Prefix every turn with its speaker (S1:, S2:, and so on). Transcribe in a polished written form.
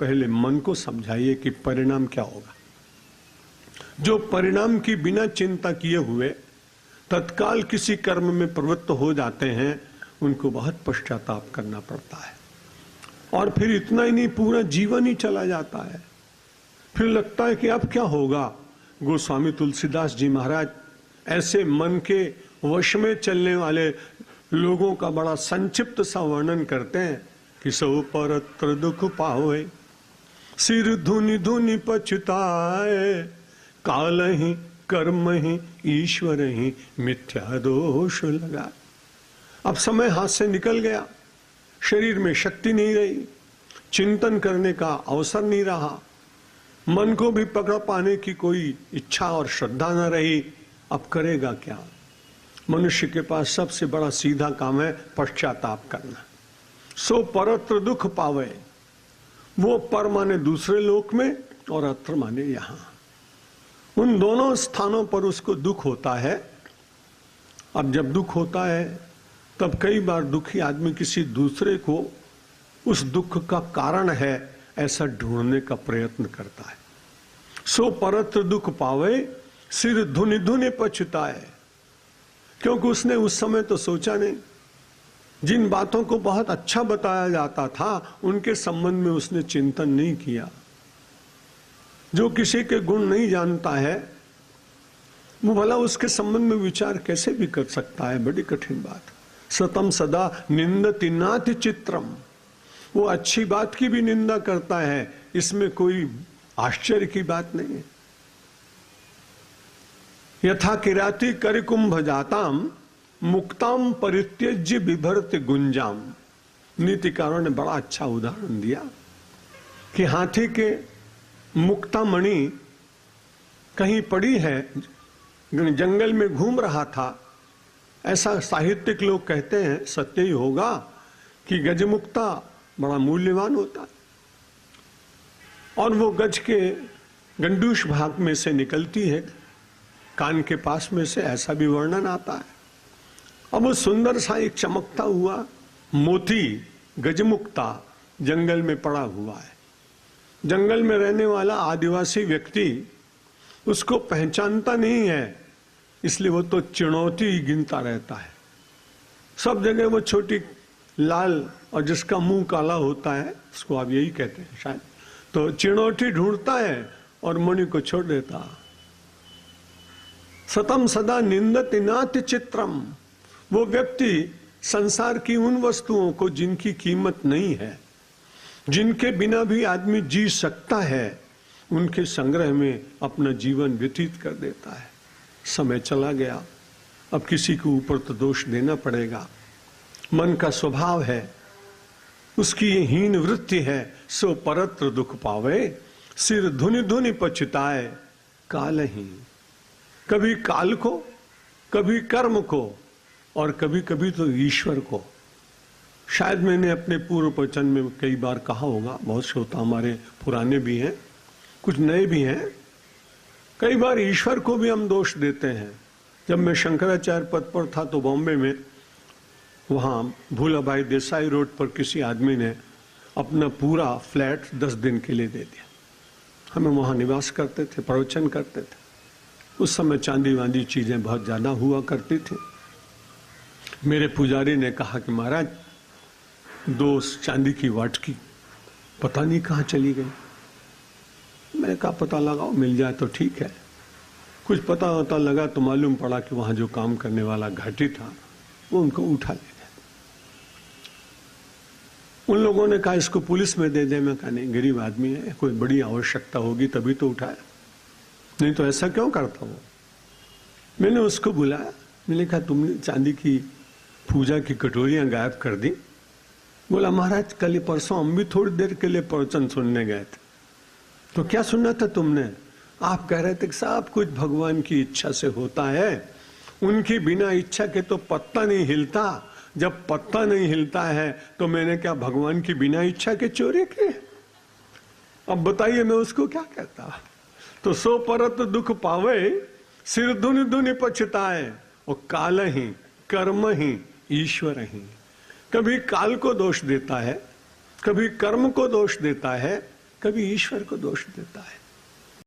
S1: पहले मन को समझाइए कि परिणाम क्या होगा। जो परिणाम की बिना चिंता किए हुए तत्काल किसी कर्म में प्रवृत्त हो जाते हैं, उनको बहुत पश्चाताप करना पड़ता है। और फिर इतना ही नहीं, पूरा जीवन ही चला जाता है। फिर लगता है कि अब क्या होगा। गोस्वामी तुलसीदास जी महाराज ऐसे मन के वश में चलने वाले लोगों का बड़ा संक्षिप्त सा वर्णन करते हैं कि सो परत्र दुख पावे, सिर धुनि धुनि पछताए, काल ही कर्म ही ईश्वर ही मिथ्या दोष लगा। अब समय हाथ से निकल गया, शरीर में शक्ति नहीं रही, चिंतन करने का अवसर नहीं रहा, मन को भी पकड़ पाने की कोई इच्छा और श्रद्धा न रही। अब करेगा क्या। मनुष्य के पास सबसे बड़ा सीधा काम है पश्चाताप करना। सो परत्र दुख पावे, वो पर माने दूसरे लोक में और अत्र माने यहां। उन दोनों स्थानों पर उसको दुख होता है। अब जब दुख होता है तब कई बार दुखी आदमी किसी दूसरे को उस दुख का कारण है ऐसा ढूंढने का प्रयत्न करता है। सो परत्र दुख पावे, सिर धुनि धुनि पछताए, क्योंकि उसने उस समय तो सोचा नहीं। जिन बातों को बहुत अच्छा बताया जाता था उनके संबंध में उसने चिंतन नहीं किया। जो किसी के गुण नहीं जानता है वो भला उसके संबंध में विचार कैसे भी कर सकता है। बड़ी कठिन बात। सतम सदा निंदति नाति चित्रम, वो अच्छी बात की भी निंदा करता है, इसमें कोई आश्चर्य की बात नहीं है। यथा किराती करिकुंभ जाताम, मुक्ताम परित्यज्य बिभर्त गुंजाम। नीतिकारों ने बड़ा अच्छा उदाहरण दिया कि हाथी के मुक्तामणि कहीं पड़ी है, जंगल में घूम रहा था। ऐसा साहित्यिक लोग कहते हैं, सत्य ही होगा कि गजमुक्ता बड़ा मूल्यवान होता है। और वो गज के गंडूश भाग में से निकलती है, कान के पास में से, ऐसा भी वर्णन आता है। अब वो सुंदर सा एक चमकता हुआ मोती गजमुक्ता जंगल में पड़ा हुआ है। जंगल में रहने वाला आदिवासी व्यक्ति उसको पहचानता नहीं है, इसलिए वो तो चिड़ौती गिनता रहता है। सब जगह वो छोटी लाल और जिसका मुंह काला होता है उसको आप यही कहते हैं शायद, तो चिड़ौती ढूंढता है और मणि को छोड़ देता। सतम सदा निंदति नाति चित्रम, वो व्यक्ति संसार की उन वस्तुओं को जिनकी कीमत नहीं है, जिनके बिना भी आदमी जी सकता है, उनके संग्रह में अपना जीवन व्यतीत कर देता है। समय चला गया, अब किसी के ऊपर तो दोष देना पड़ेगा। मन का स्वभाव है, उसकी ये हीन वृत्ति है। सो परत्र दुख पावे, सिर धुनि धुनि पछताए, काल ही। कभी काल को, कभी कर्म को, और कभी कभी तो ईश्वर को। शायद मैंने अपने पूर्व वचन में कई बार कहा होगा, बहुत श्रोता हमारे पुराने भी हैं, कुछ नए भी हैं। कई बार ईश्वर को भी हम दोष देते हैं। जब मैं शंकराचार्य पद पर था तो बॉम्बे में, वहाँ भूलाभाई देसाई रोड पर किसी आदमी ने अपना पूरा फ्लैट 10 दिन के लिए दे दिया। हमें वहाँ निवास करते थे, प्रवचन करते थे। उस समय चांदी वांदी चीजें बहुत ज्यादा हुआ करती थी। मेरे पुजारी ने कहा कि महाराज 2 चांदी की वाटकी पता नहीं कहाँ चली गई। मैंने कहा पता लगाओ, मिल जाए तो ठीक है। कुछ पता लगा तो मालूम पड़ा कि वहां जो काम करने वाला घाटी था वो उनको उठा ले गया। उन लोगों ने कहा इसको पुलिस में दे दे। मैं कहा नहीं, गरीब आदमी है, कोई बड़ी आवश्यकता होगी तभी तो उठाया, नहीं तो ऐसा क्यों करता वो। मैंने उसको बुलाया, मैंने कहा तुमने चांदी की पूजा की कटोरियां गायब कर दी। बोला महाराज कल परसों हम भी थोड़ी देर के लिए प्रवचन सुनने गए थे। तो क्या सुनना था तुमने? आप कह रहे थे कि सब कुछ भगवान की इच्छा से होता है, उनकी बिना इच्छा के तो पत्ता नहीं हिलता। जब पत्ता नहीं हिलता है तो मैंने क्या भगवान की बिना इच्छा के चोरी की? अब बताइए मैं उसको क्या कहता। तो सो परत दुख पावे, सिर धुनि धुनि पछताए, और काल ही कर्म ही ईश्वर ही। कभी काल को दोष देता है, कभी कर्म को दोष देता है, कभी ईश्वर को दोष देता है।